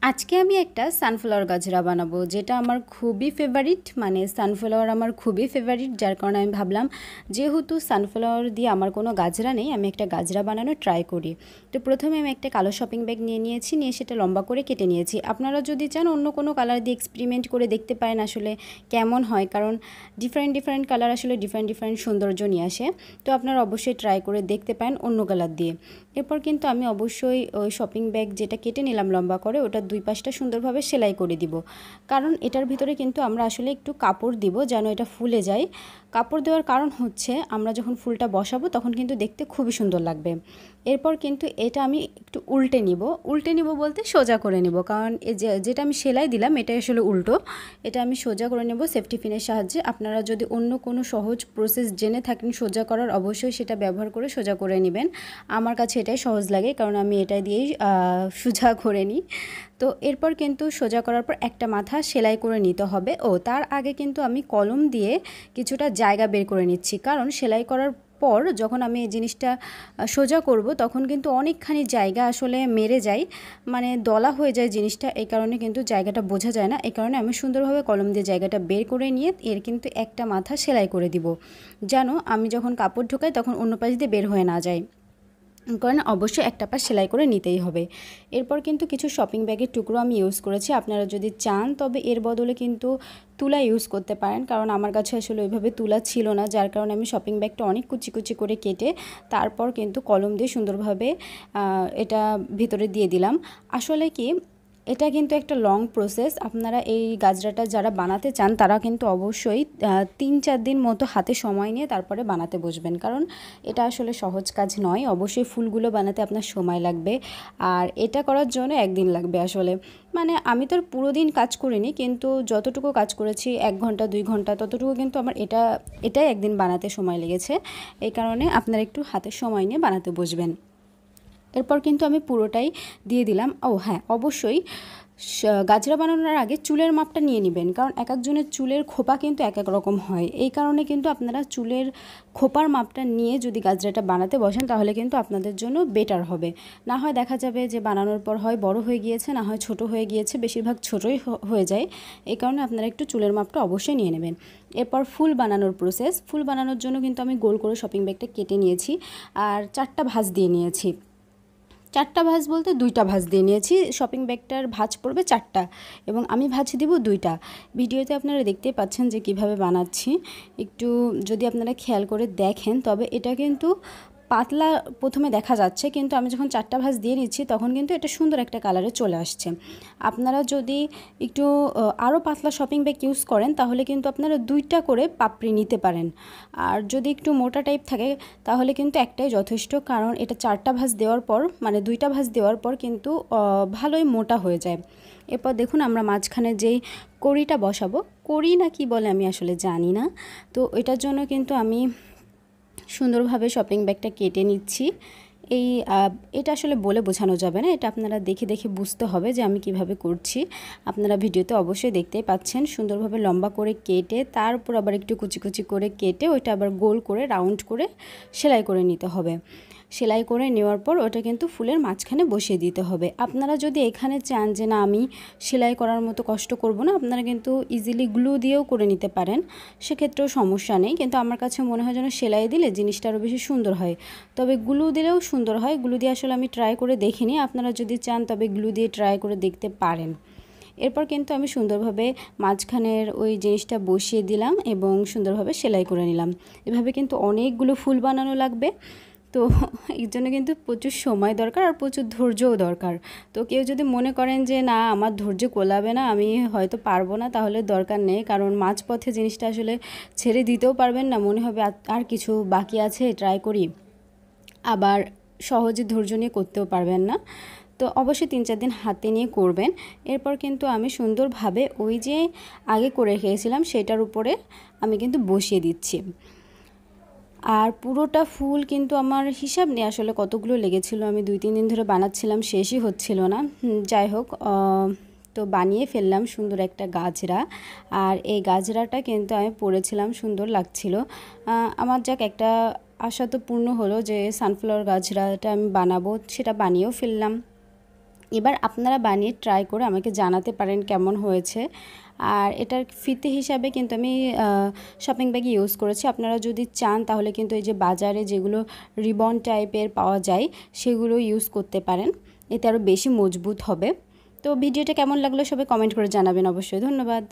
আজকে আমি একটা সানফ্লাওয়ার গাজরা বানাবো, যেটা আমার খুবই ফেভারিট। মানে সানফ্লাওয়ার আমার খুবই ফেভারিট, যার কারণে আমি ভাবলাম যেহেতু সানফ্লাওয়ার দিয়ে আমার কোনো গাজরা নেই, আমি একটা গাজরা বানানোর ট্রাই করি। তো প্রথমে আমি একটা কালো শপিং ব্যাগ নিয়ে সেটা লম্বা করে কেটে নিয়েছি। আপনারা যদি চান অন্য কোনো কালার দিয়ে এক্সপেরিমেন্ট করে দেখতে পারেন আসলে কেমন হয়, কারণ ডিফারেন্ট কালার আসলে ডিফারেন্ট সৌন্দর্য নিয়ে আসে। তো আপনারা অবশ্যই ট্রাই করে দেখতে পারেন অন্য কালার দিয়ে। এরপর কিন্তু আমি অবশ্যই ওই শপিং ব্যাগ যেটা কেটে নিলাম লম্বা করে, ওটা দুই পাশটা সুন্দরভাবে সেলাই করে দিব, কারণ এটার ভিতরে কিন্তু আমরা আসলে একটু কাপড় দিব যেন এটা ফুলে যায়। কাপড় দেওয়ার কারণ হচ্ছে আমরা যখন ফুলটা বসাবো তখন কিন্তু দেখতে খুবই সুন্দর লাগবে। এরপর কিন্তু এটা আমি একটু উল্টে নিব বলতে সোজা করে নিব, কারণ যেটা আমি সেলাই দিলাম এটা আসলে উল্টো। এটা আমি সোজা করে নেব সেফটি পিনের সাহায্যে। আপনারা যদি অন্য কোনো সহজ প্রসেস জেনে থাকেন সোজা করার, অবশ্যই সেটা ব্যবহার করে সোজা করে নেবেন। আমার কাছে এটাই সহজ লাগে, কারণ আমি এটা দিয়েই সোজা করে নিই। তো এরপর কিন্তু সোজা করার পর একটা মাথা সেলাই করে নিতে হবে। তার আগে কিন্তু আমি কলম দিয়ে কিছুটা জায়গা বের করে নিচ্ছি, কারণ সেলাই করার পর যখন আমি এই জিনিসটা সোজা করব তখন কিন্তু অনেকখানি জায়গা আসলে মেরে যায়, মানে দলা হয়ে যায় জিনিসটা। এই কারণে কিন্তু জায়গাটা বোঝা যায় না। এই কারণে আমি সুন্দরভাবে কলম দিয়ে জায়গাটা বের করে নিয়ে এর কিন্তু একটা মাথা সেলাই করে দিব, যেন আমি যখন কাপড় ঢোকাই তখন অন্য পাশ দিয়ে বের হয়ে না যায়। কারণ অবশ্যই একটা পাশ সেলাই করে নিতেই হবে। এরপর কিন্তু কিছু শপিং ব্যাগের টুকরো আমি ইউজ করেছি। আপনারা যদি চান তবে এর বদলে কিন্তু তুলা ইউজ করতে পারেন, কারণ আমার কাছে আসলে ওইভাবে তুলা ছিল না, যার কারণে আমি শপিং ব্যাগটা অনেক কুচি করে কেটে তারপর কিন্তু কলম দিয়ে সুন্দরভাবে এটা ভিতরে দিয়ে দিলাম। আসলে কি, এটা কিন্তু একটা লং প্রসেস। আপনারা এই গাজরাটা যারা বানাতে চান তারা কিন্তু অবশ্যই 3-4 দিন মতো হাতে সময় নিয়ে তারপরে বানাতে বসবেন, কারণ এটা আসলে সহজ কাজ নয়। অবশ্যই ফুলগুলো বানাতে আপনার সময় লাগবে, আর এটা করার জন্য একদিন লাগবে আসলে। মানে আমি তো পুরো দিন কাজ করিনি, কিন্তু যতটুকু কাজ করেছি 1 ঘন্টা 2 ঘন্টা ততটুকু কিন্তু আমার এটাই একদিন বানাতে সময় লেগেছে। এই কারণে আপনারা একটু হাতে সময় নিয়ে বানাতে বসবেন। এরপর কিন্তু আমি পুরোটাই দিয়ে দিলাম। হ্যাঁ, অবশ্যই গাজরা বানানোর আগে চুলের মাপটা নিয়ে নেবেন, কারণ এক একজনের চুলের খোপা কিন্তু এক এক রকম হয়। এই কারণে কিন্তু আপনারা চুলের খোপার মাপটা নিয়ে যদি গাজরাটা বানাতে বসেন তাহলে কিন্তু আপনাদের জন্য বেটার হবে। না হয় দেখা যাবে যে বানানোর পর হয় বড় হয়ে গিয়েছে, না হয় ছোট হয়ে গিয়েছে, বেশিরভাগ ছোটই হয়ে যায়। এই কারণে আপনারা একটু চুলের মাপটা অবশ্যই নিয়ে নেবেন। এরপর ফুল বানানোর প্রসেস। ফুল বানানোর জন্য কিন্তু আমি গোল করে শপিং ব্যাগটা কেটে নিয়েছি, আর 4টা ভাঁজ দিয়ে নিয়েছি। 4টা ভাঁজ বলতে 2টা ভাঁজ দিয়ে নিয়েছি। শপিং ব্যাগটার ভাঁজ পড়বে 4টা এবং আমি ভাঁজ দিব 2টা। ভিডিওতে আপনারা দেখতেই পাচ্ছেন যে কিভাবে বানাচ্ছি। একটু যদি আপনারা খেয়াল করে দেখেন তবে এটা কিন্তু পাতলা প্রথমে দেখা যাচ্ছে, কিন্তু আমি যখন 4টা ভাঁজ দিয়ে নিচ্ছি তখন কিন্তু এটা সুন্দর একটা কালারে চলে আসছে। আপনারা যদি একটু আরও পাতলা শপিং ব্যাগ ইউজ করেন তাহলে কিন্তু আপনারা 2টা করে পাপড়ি নিতে পারেন, আর যদি একটু মোটা টাইপ থাকে তাহলে কিন্তু একটাই যথেষ্ট, কারণ এটা 4টা ভাঁজ দেওয়ার পর মানে 2টা ভাঁজ দেওয়ার পর কিন্তু ভালোই মোটা হয়ে যায়। এরপর দেখুন আমরা মাঝখানে যেই কড়িটা বসাবো, কড়ি না কি বলে আমি আসলে জানি না, তো এটার জন্য কিন্তু আমি সুন্দরভাবে শপিং ব্যাগটা কেটে নিচ্ছি। এটা আসলে বলে বোঝানো যাবে না, এটা আপনারা দেখে বুঝতে হবে যে আমি কিভাবে করছি। আপনারা ভিডিওতে অবশ্যই দেখতেই পাচ্ছেন সুন্দরভাবে লম্বা করে কেটে তার উপর আবার একটু কুচি করে কেটে ওইটা আবার গোল করে রাউন্ড করে সেলাই করে নিতে হবে। সেলাই করে নেওয়ার পর ওটা কিন্তু ফুলের মাঝখানে বসিয়ে দিতে হবে। আপনারা যদি এখানে চান যে না আমি সেলাই করার মতো কষ্ট করব না, আপনারা কিন্তু ইজিলি গ্লু দিয়েও করে নিতে পারেন, সেক্ষেত্রেও সমস্যা নেই। কিন্তু আমার কাছে মনে হয় যেন সেলাই দিলে জিনিসটা আরও বেশি সুন্দর হয়, তবে গ্লু দিলেও সুন্দর হয়। গ্লু দিয়ে আসলে আমি ট্রাই করে দেখিনি, আপনারা যদি চান তবে গ্লু দিয়ে ট্রাই করে দেখতে পারেন। এরপর কিন্তু আমি সুন্দরভাবে মাঝখানের ওই জিনিসটা বসিয়ে দিলাম এবং সুন্দরভাবে সেলাই করে নিলাম। এভাবে কিন্তু অনেকগুলো ফুল বানানো লাগবে, তো এর জন্য কিন্তু প্রচুর সময় দরকার আর প্রচুর ধৈর্যও দরকার। তো কেউ যদি মনে করেন যে না আমার ধৈর্য কোলাবে না, আমি হয়তো পারবো না, তাহলে দরকার নেই, কারণ মাঝপথে জিনিসটা আসলে ছেড়ে দিতেও পারবেন না, মনে হবে আর কিছু বাকি আছে ট্রাই করি, আবার সহজে ধৈর্য নিয়ে করতেও পারবেন না। তো অবশ্যই 3-4 দিন হাতে নিয়ে করবেন। এরপর কিন্তু আমি সুন্দরভাবে ওই যে আগে করে রেখেছিলাম সেটার উপরে আমি কিন্তু বসিয়ে দিচ্ছি। আর পুরোটা ফুল কিন্তু আমার হিসাব নেই আসলে কতগুলো লেগেছিল, আমি 2-3 দিন ধরে বানাচ্ছিলাম, শেষই হচ্ছিল না। যাই হোক, তো বানিয়ে ফেললাম সুন্দর একটা গাজরা। আর এই গাজরাটা কিন্তু আমি পরেছিলাম, সুন্দর লাগছিল। আমার যাক একটা আশা তো পূর্ণ হলো যে সানফ্লাওয়ার গাজরাটা আমি বানাবো, সেটা বানিয়েও ফেললাম। এবার আপনারা বানিয়ে ট্রাই করে আমাকে জানাতে পারেন কেমন হয়েছে। আর এটার ফিতে হিসাবে কিন্তু আমি শপিং ব্যাগ ইউজ করেছি। আপনারা যদি চান তাহলে কিন্তু এই যে বাজারে যেগুলো রিবন টাইপের পাওয়া যায় সেগুলো ইউজ করতে পারেন, এতে আরও বেশি মজবুত হবে। তো ভিডিওটা কেমন লাগলো সবাই কমেন্ট করে জানাবেন অবশ্যই। ধন্যবাদ।